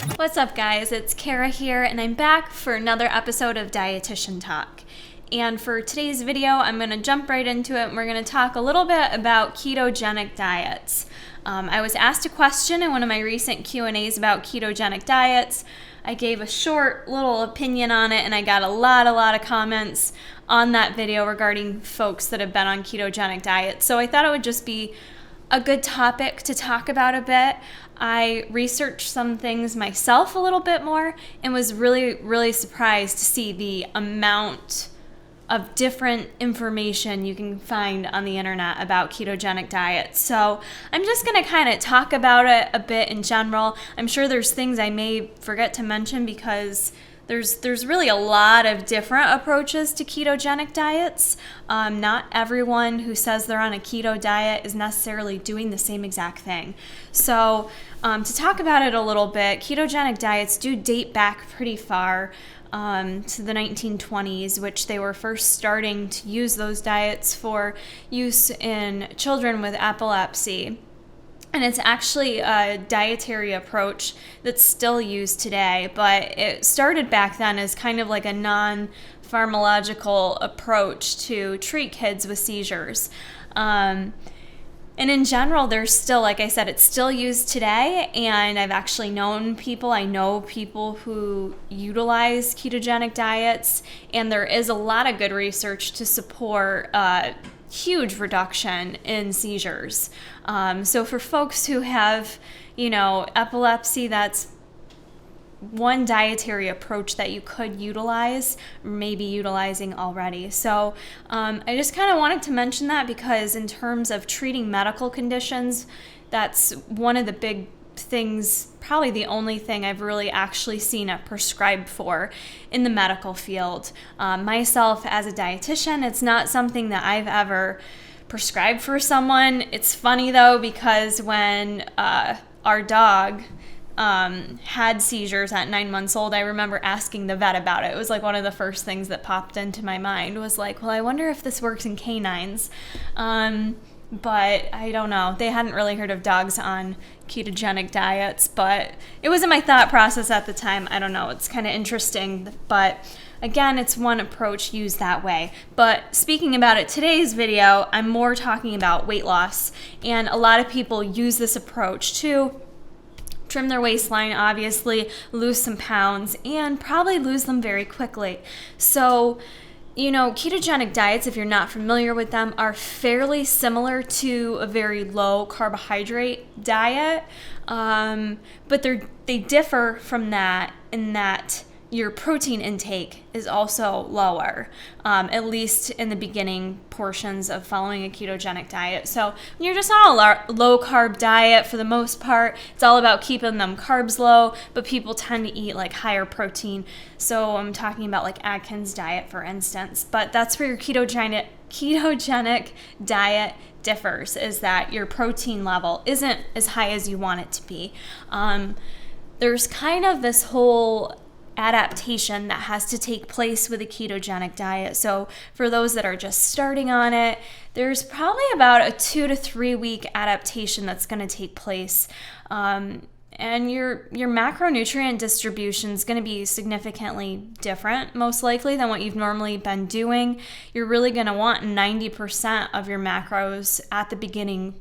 What's up, guys? It's Kara here, and I'm back for another episode of Dietitian Talk. And for today's video, I'm going to jump right into it, and we're going to talk a little bit about ketogenic diets. I was asked a question in one of my recent Q&As about ketogenic diets. I gave a short little opinion on it, and I got a lot of comments on that video regarding folks that have been on ketogenic diets. So I thought it would just be a good topic to talk about a bit. I researched some things myself a little bit more and was really surprised to see the amount of different information you can find on the internet about ketogenic diets. So I'm just going to kind of talk about it a bit in general. I'm sure there's things I may forget to mention because there's really a lot of different approaches to ketogenic diets. Not everyone who says they're on a keto diet is necessarily doing the same exact thing. So to talk about it a little bit, ketogenic diets do date back pretty far to the 1920s, which they were first starting to use those diets for use in children with epilepsy. And it's actually a dietary approach that's still used today, but it started back then as kind of like a non-pharmacological approach to treat kids with seizures. And in general, there's still, like I said, it's still used today, and I've actually I know people who utilize ketogenic diets, and there is a lot of good research to support huge reduction in seizures. So for folks who have, epilepsy, that's one dietary approach that you could utilize, maybe utilizing already. So I just kind of wanted to mention that because in terms of treating medical conditions, that's one of the big things, probably the only thing I've really actually seen it prescribed for in the medical field. Myself as a dietitian, it's not something that I've ever prescribed for someone. It's funny though, because when our dog had seizures at 9 months old, I remember asking the vet about it. It was like one of the first things that popped into my mind was like, well, I wonder if this works in canines. But I don't know. They hadn't really heard of dogs on ketogenic diets, but it was in my thought process at the time. I don't know. It's kind of interesting, but again, it's one approach used that way. But speaking about it, today's video, I'm more talking about weight loss, and a lot of people use this approach to trim their waistline, obviously, lose some pounds, and probably lose them very quickly. So, ketogenic diets, if you're not familiar with them, are fairly similar to a very low carbohydrate diet, but they differ from that in that your protein intake is also lower, at least in the beginning portions of following a ketogenic diet. So when you're just on a low carb diet, for the most part, it's all about keeping them carbs low, but people tend to eat like higher protein. So I'm talking about like Atkins diet, for instance, but that's where your ketogenic diet differs, is that your protein level isn't as high as you want it to be. There's kind of this whole adaptation that has to take place with a ketogenic diet. So for those that are just starting on it, there's probably about a 2 to 3 week adaptation that's going to take place. And your macronutrient distribution is going to be significantly different, most likely, than what you've normally been doing. You're really going to want 90% of your macros at the beginning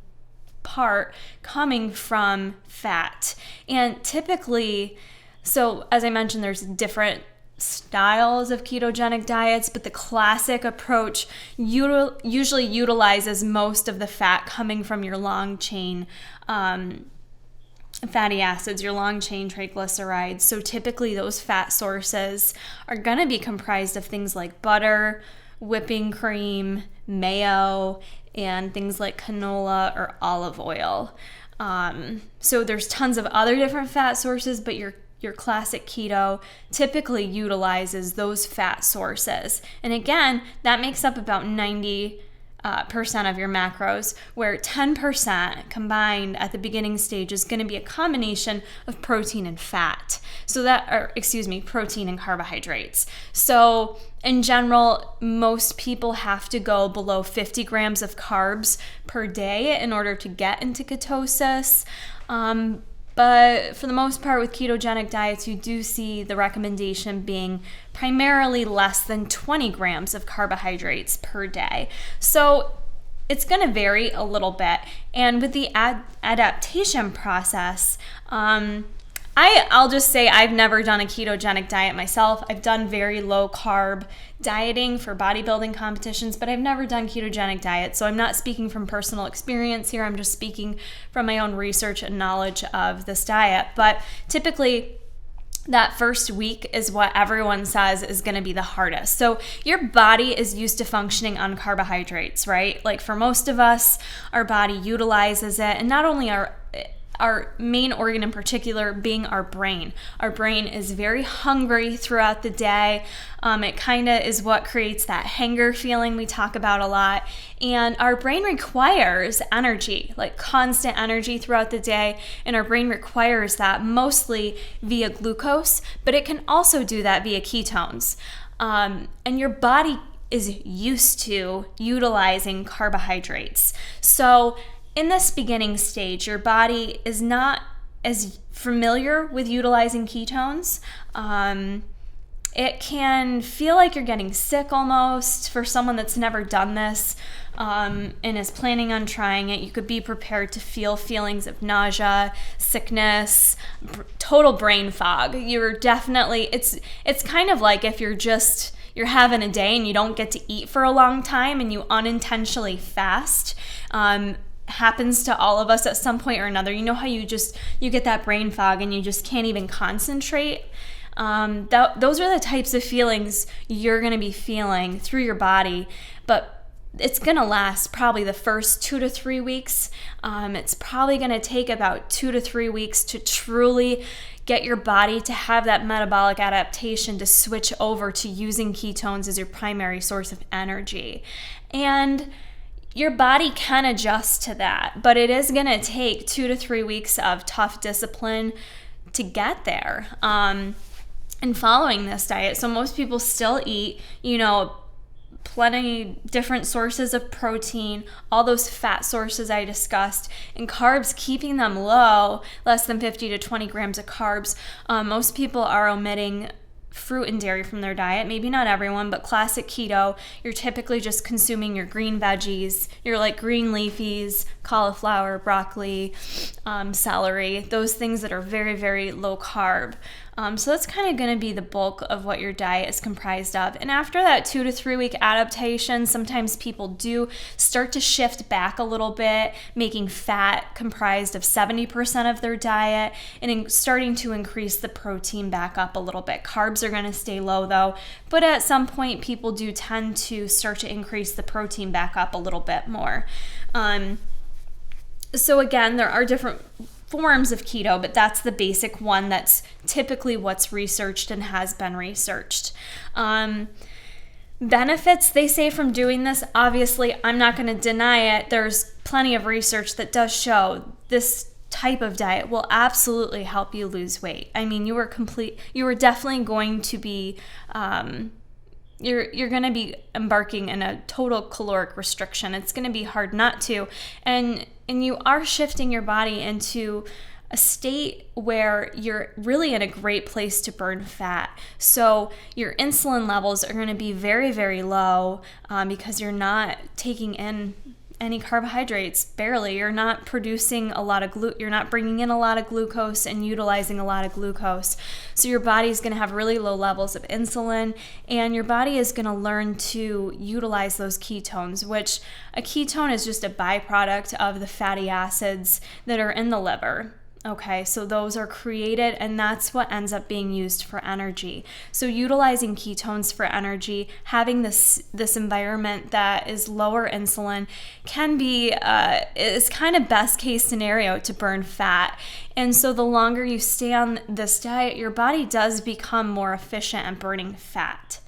part coming from fat. And typically, so as I mentioned, there's different styles of ketogenic diets, but the classic approach usually utilizes most of the fat coming from your long chain fatty acids, your long chain triglycerides. So typically those fat sources are going to be comprised of things like butter, whipping cream, mayo, and things like canola or olive oil. So there's tons of other different fat sources, but your classic keto typically utilizes those fat sources. And again, that makes up about 90% of your macros, where 10% combined at the beginning stage is going to be a combination of protein and fat. Protein and carbohydrates. So in general, most people have to go below 50 grams of carbs per day in order to get into ketosis. But for the most part with ketogenic diets, you do see the recommendation being primarily less than 20 grams of carbohydrates per day. So it's going to vary a little bit. And with the adaptation process, I'll just say I've never done a ketogenic diet myself. I've done very low carb dieting for bodybuilding competitions, but I've never done ketogenic diets. So I'm not speaking from personal experience here. I'm just speaking from my own research and knowledge of this diet. But typically, that first week is what everyone says is going to be the hardest. So your body is used to functioning on carbohydrates, right? Like for most of us, our body utilizes it, and not only our main organ in particular being our brain. Our brain is very hungry throughout the day. It kind of is what creates that hunger feeling we talk about a lot. And our brain requires energy, like constant energy throughout the day. And our brain requires that mostly via glucose, but it can also do that via ketones. And your body is used to utilizing carbohydrates. So in this beginning stage, your body is not as familiar with utilizing ketones. It can feel like you're getting sick almost for someone that's never done this and is planning on trying it. You could be prepared to feel feelings of nausea, sickness, total brain fog. You're definitely, it's kind of like if you're having a day and you don't get to eat for a long time and you unintentionally fast. Happens to all of us at some point or another. You know how you get that brain fog and you just can't even concentrate? Those are the types of feelings you're going to be feeling through your body, but it's going to last probably the first 2 to 3 weeks. It's probably going to take about 2 to 3 weeks to truly get your body to have that metabolic adaptation to switch over to using ketones as your primary source of energy. And your body can adjust to that, but it is going to take 2 to 3 weeks of tough discipline to get there. And following this diet, so most people still eat, plenty different sources of protein, all those fat sources I discussed, and carbs, keeping them low, less than 50 to 20 grams of carbs. Most people are omitting fruit and dairy from their diet. Maybe not everyone, but classic keto, you're typically just consuming your green veggies, your like green leafies, cauliflower, broccoli, celery, those things that are very, very low carb. So that's kind of going to be the bulk of what your diet is comprised of. And after that 2 to 3 week adaptation, sometimes people do start to shift back a little bit, making fat comprised of 70% of their diet and starting to increase the protein back up a little bit. Carbs are going to stay low though, but at some point people do tend to start to increase the protein back up a little bit more. So again, there are different forms of keto, but that's the basic one that's typically what's researched and has been researched. Benefits, they say, from doing this, obviously, I'm not going to deny it. There's plenty of research that does show this type of diet will absolutely help you lose weight. I mean, you are definitely going to be, you're going to be embarking in a total caloric restriction. It's going to be hard not to. And you are shifting your body into a state where you're really in a great place to burn fat. So your insulin levels are going to be very, very low because you're not taking in any carbohydrates, barely. You're not producing a lot of you're not bringing in a lot of glucose and utilizing a lot of glucose. So your body's going to have really low levels of insulin, and your body is going to learn to utilize those ketones, which a ketone is just a byproduct of the fatty acids that are in the liver. Okay, so those are created, and that's what ends up being used for energy. So utilizing ketones for energy, having this environment that is lower insulin can be is kind of best case scenario to burn fat. And so the longer you stay on this diet, your body does become more efficient at burning fat.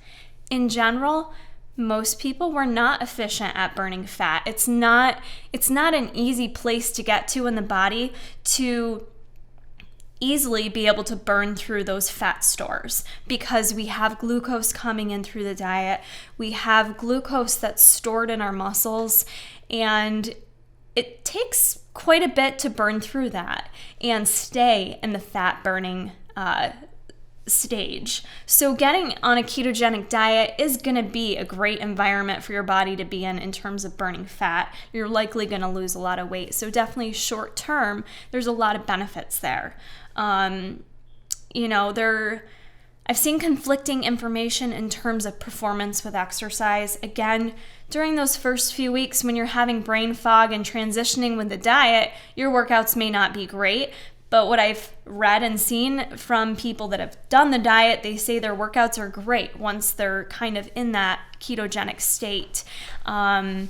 In general, most people were not efficient at burning fat. It's not an easy place to get to in the body to easily be able to burn through those fat stores because we have glucose coming in through the diet. We have glucose that's stored in our muscles, and it takes quite a bit to burn through that and stay in the fat burning stage. So getting on a ketogenic diet is going to be a great environment for your body to be in terms of burning fat. You're likely going to lose a lot of weight. So definitely short term, there's a lot of benefits there. I've seen conflicting information in terms of performance with exercise. Again, during those first few weeks when you're having brain fog and transitioning with the diet, your workouts may not be great. But what I've read and seen from people that have done the diet, they say their workouts are great once they're kind of in that ketogenic state. I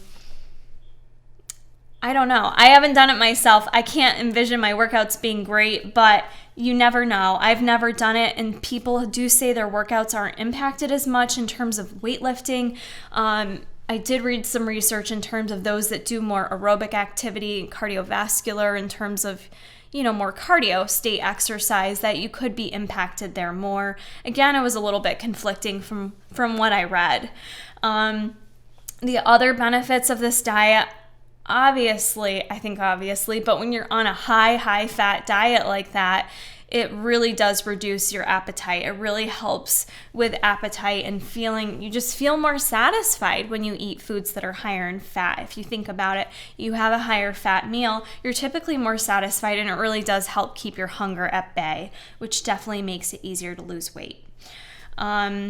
don't know. I haven't done it myself. I can't envision my workouts being great, but you never know. I've never done it, and people do say their workouts aren't impacted as much in terms of weightlifting. I did read some research in terms of those that do more aerobic activity and cardiovascular in terms of, more cardio state exercise, that you could be impacted there more. Again, it was a little bit conflicting from what I read. The other benefits of this diet, obviously, but when you're on a high fat diet like that, it really does reduce your appetite. It really helps with appetite and feeling, you just feel more satisfied when you eat foods that are higher in fat. If you think about it, you have a higher fat meal, you're typically more satisfied, and it really does help keep your hunger at bay, which definitely makes it easier to lose weight. How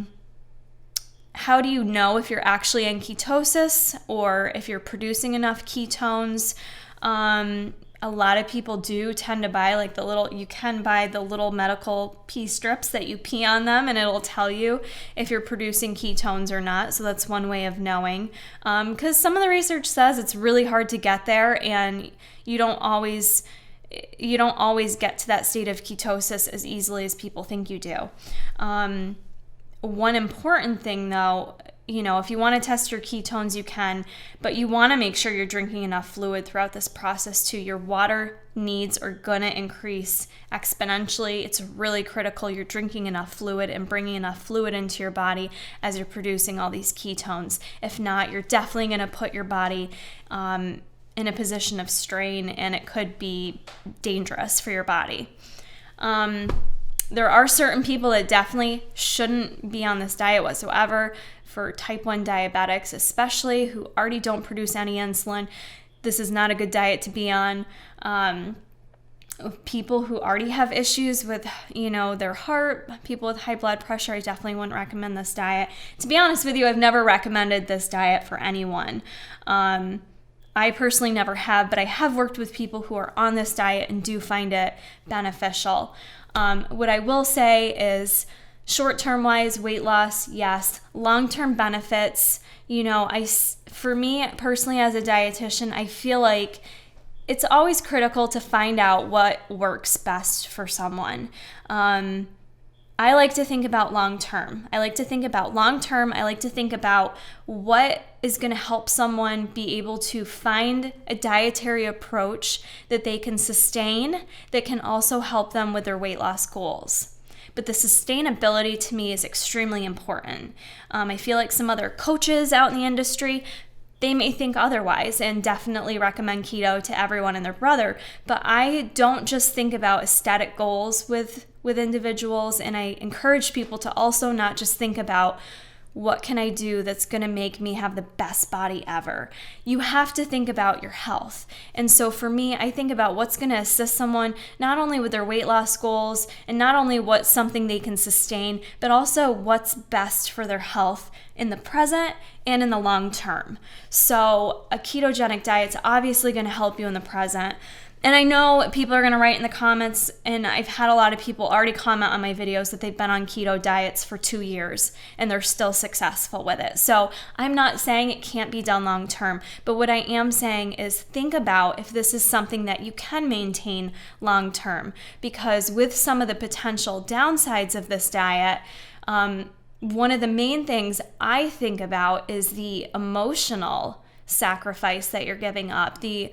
do you know if you're actually in ketosis or if you're producing enough ketones? A lot of people do tend to buy you can buy the little medical pee strips that you pee on them, and it'll tell you if you're producing ketones or not. So that's one way of knowing. Because some of the research says it's really hard to get there, and you don't always get to that state of ketosis as easily as people think you do. One important thing though, if you want to test your ketones, you can, but you want to make sure you're drinking enough fluid throughout this process too. Your water needs are going to increase exponentially. It's really critical you're drinking enough fluid and bringing enough fluid into your body as you're producing all these ketones. If not, you're definitely going to put your body in a position of strain, and it could be dangerous for your body. There are certain people that definitely shouldn't be on this diet whatsoever. For type 1 diabetics especially, who already don't produce any insulin, this is not a good diet to be on. People who already have issues with, their heart, people with high blood pressure, I definitely wouldn't recommend this diet. To be honest with you, I've never recommended this diet for anyone. I personally never have, but I have worked with people who are on this diet and do find it beneficial. What I will say is, short-term wise, weight loss, yes. Long-term benefits, for me personally as a dietitian, I feel like it's always critical to find out what works best for someone. I like to think about long-term. I like to think about what is going to help someone be able to find a dietary approach that they can sustain, that can also help them with their weight loss goals. But the sustainability to me is extremely important. I feel like some other coaches out in the industry, they may think otherwise and definitely recommend keto to everyone and their brother. But I don't just think about aesthetic goals with individuals, and I encourage people to also not just think about what can I do that's going to make me have the best body ever. You have to think about your health. And so for me, I think about what's going to assist someone not only with their weight loss goals and not only what's something they can sustain, but also what's best for their health in the present and in the long term. So a ketogenic diet's obviously going to help you in the present. And I know people are going to write in the comments, and I've had a lot of people already comment on my videos that they've been on keto diets for 2 years and they're still successful with it. So I'm not saying it can't be done long term, but what I am saying is think about if this is something that you can maintain long term, because with some of the potential downsides of this diet, one of the main things I think about is the emotional sacrifice that you're giving up, the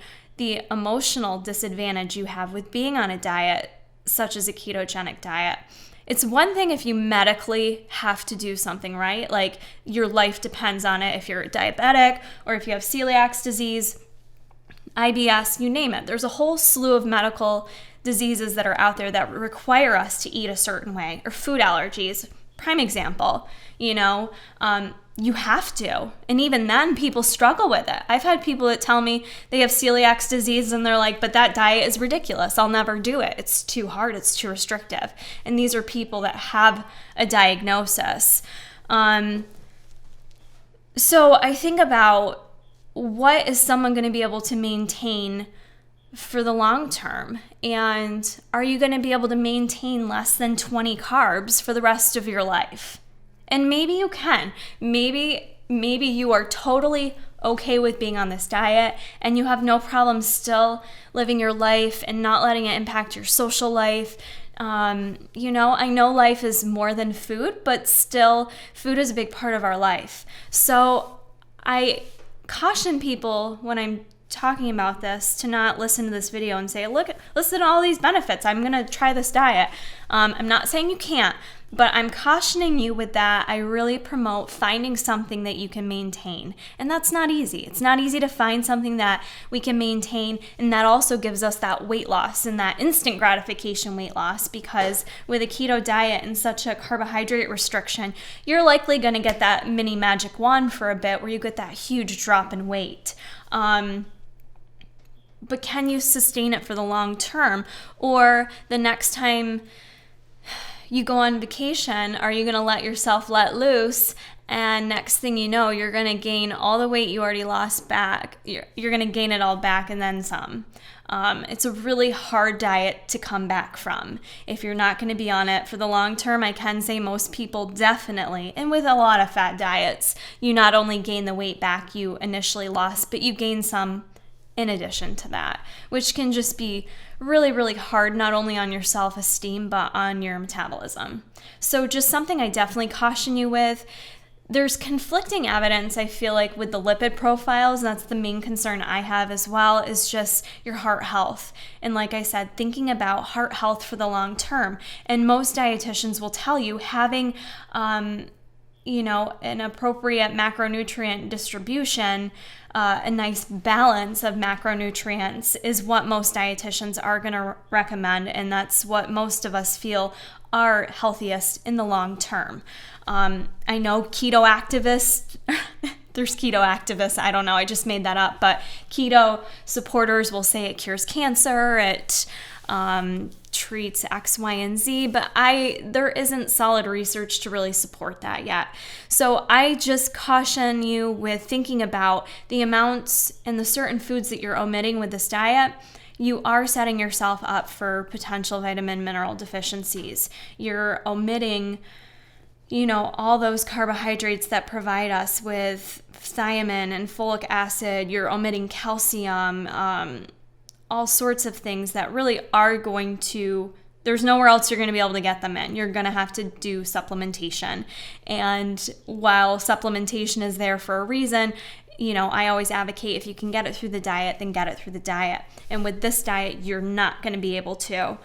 emotional disadvantage you have with being on a diet such as a ketogenic diet. It's one thing if you medically have to do something, right? Like your life depends on it. If you're diabetic or if you have celiac disease, IBS, you name it. There's a whole slew of medical diseases that are out there that require us to eat a certain way, or food allergies. Prime example, you have to. And even then, people struggle with it. I've had people that tell me they have celiac disease and they're like, but that diet is ridiculous. I'll never do it. It's too hard. It's too restrictive. And these are people that have a diagnosis. So I think about, what is someone going to be able to maintain for the long term? And are you going to be able to maintain less than 20 carbs for the rest of your life? And maybe you can. Maybe you are totally okay with being on this diet and you have no problem still living your life and not letting it impact your social life. I know life is more than food, but still food is a big part of our life. So I caution people when I'm talking about this to not listen to this video and say, listen to all these benefits. I'm going to try this diet. I'm not saying you can't, but I'm cautioning you with that. I really promote finding something that you can maintain. And that's not easy. It's not easy to find something that we can maintain, and that also gives us that weight loss and that instant gratification weight loss, because with a keto diet and such a carbohydrate restriction, you're likely going to get that mini magic wand for a bit where you get that huge drop in weight. But can you sustain it for the long term? Or the next time you go on vacation, are you going to let yourself let loose, and next thing you know, you're going to gain all the weight you already lost back. You're going to gain it all back and then some. It's a really hard diet to come back from. If you're not going to be on it for the long term, I can say most people definitely, and with a lot of fat diets, you not only gain the weight back you initially lost, but you gain some in addition to that, which can just be really, really hard, not only on your self-esteem, but on your metabolism. So just something I definitely caution you with. There's conflicting evidence, I feel like, with the lipid profiles. That's the main concern I have as well, is just your heart health. And like I said, thinking about heart health for the long term. And most dietitians will tell you having an appropriate macronutrient distribution, a nice balance of macronutrients is what most dietitians are going to recommend, and that's what most of us feel are healthiest in the long term. I know keto activists, there's keto activists, I don't know, I just made that up, but keto supporters will say it cures cancer, it treats X, Y, and Z, but there isn't solid research to really support that yet. So I just caution you with thinking about the amounts and the certain foods that you're omitting with this diet. You are setting yourself up for potential vitamin mineral deficiencies. You're omitting, all those carbohydrates that provide us with thiamine and folic acid. You're omitting calcium, all sorts of things that really are going to, there's nowhere else you're going to be able to get them in. You're going to have to do supplementation. And while supplementation is there for a reason, I always advocate, if you can get it through the diet, then get it through the diet. And with this diet, you're not going to be able to.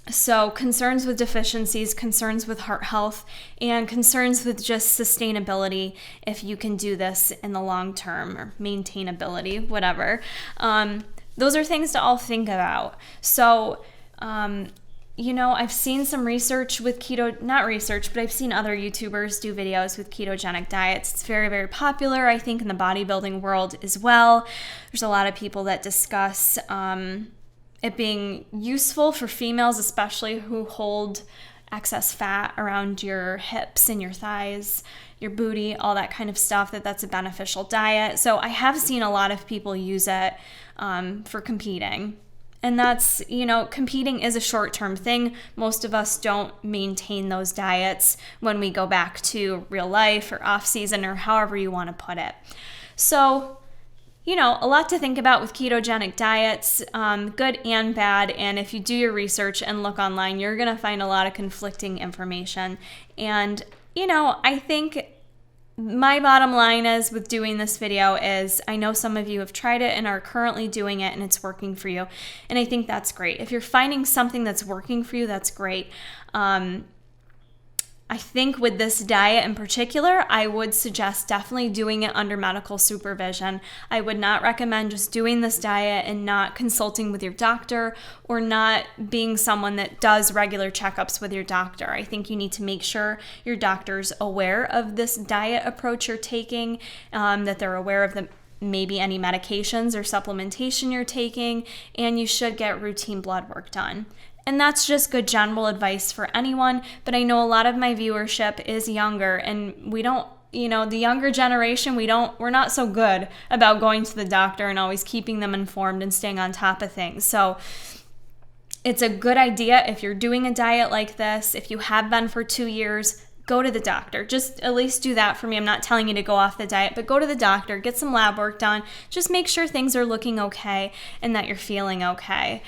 So concerns with deficiencies, concerns with heart health, and concerns with just sustainability, if you can do this in the long term, or maintainability, whatever. Those are things to all think about. So, I've seen some research with keto, not research, but I've seen other YouTubers do videos with ketogenic diets. It's very, very popular, I think, in the bodybuilding world as well. There's a lot of people that discuss it being useful for females, especially who hold excess fat around your hips and your thighs, your booty, all that kind of stuff, that's a beneficial diet. So I have seen a lot of people use it for competing. And that's, competing is a short-term thing. Most of us don't maintain those diets when we go back to real life or off-season, or however you want to put it. So, a lot to think about with ketogenic diets, good and bad. And if you do your research and look online, you're going to find a lot of conflicting information. And, I think my bottom line is with doing this video is, I know some of you have tried it and are currently doing it and it's working for you. And I think that's great. If you're finding something that's working for you, that's great. I think with this diet in particular, I would suggest definitely doing it under medical supervision. I would not recommend just doing this diet and not consulting with your doctor or not being someone that does regular checkups with your doctor. I think you need to make sure your doctor's aware of this diet approach you're taking, that they're aware of maybe any medications or supplementation you're taking, and you should get routine blood work done. And that's just good general advice for anyone, but I know a lot of my viewership is younger, and we don't, the younger generation, we're not so good about going to the doctor and always keeping them informed and staying on top of things. So it's a good idea if you're doing a diet like this, if you have been for 2 years, go to the doctor. Just at least do that for me. I'm not telling you to go off the diet, but go to the doctor, get some lab work done. Just make sure things are looking okay and that you're feeling okay.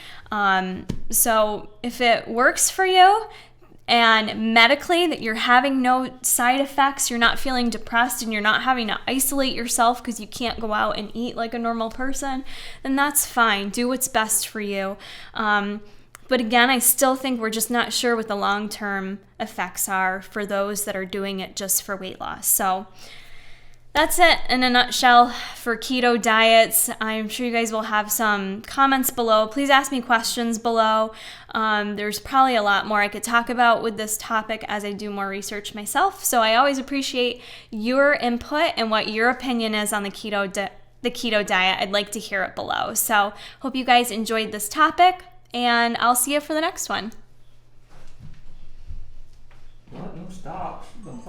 So if it works for you and medically that you're having no side effects, you're not feeling depressed and you're not having to isolate yourself because you can't go out and eat like a normal person, then that's fine. Do what's best for you. But again, I still think we're just not sure what the long-term effects are for those that are doing it just for weight loss. So that's it in a nutshell for keto diets. I'm sure you guys will have some comments below. Please ask me questions below. There's probably a lot more I could talk about with this topic as I do more research myself. So I always appreciate your input and what your opinion is on the keto diet. I'd like to hear it below. So hope you guys enjoyed this topic, and I'll see you for the next one. What? No stops.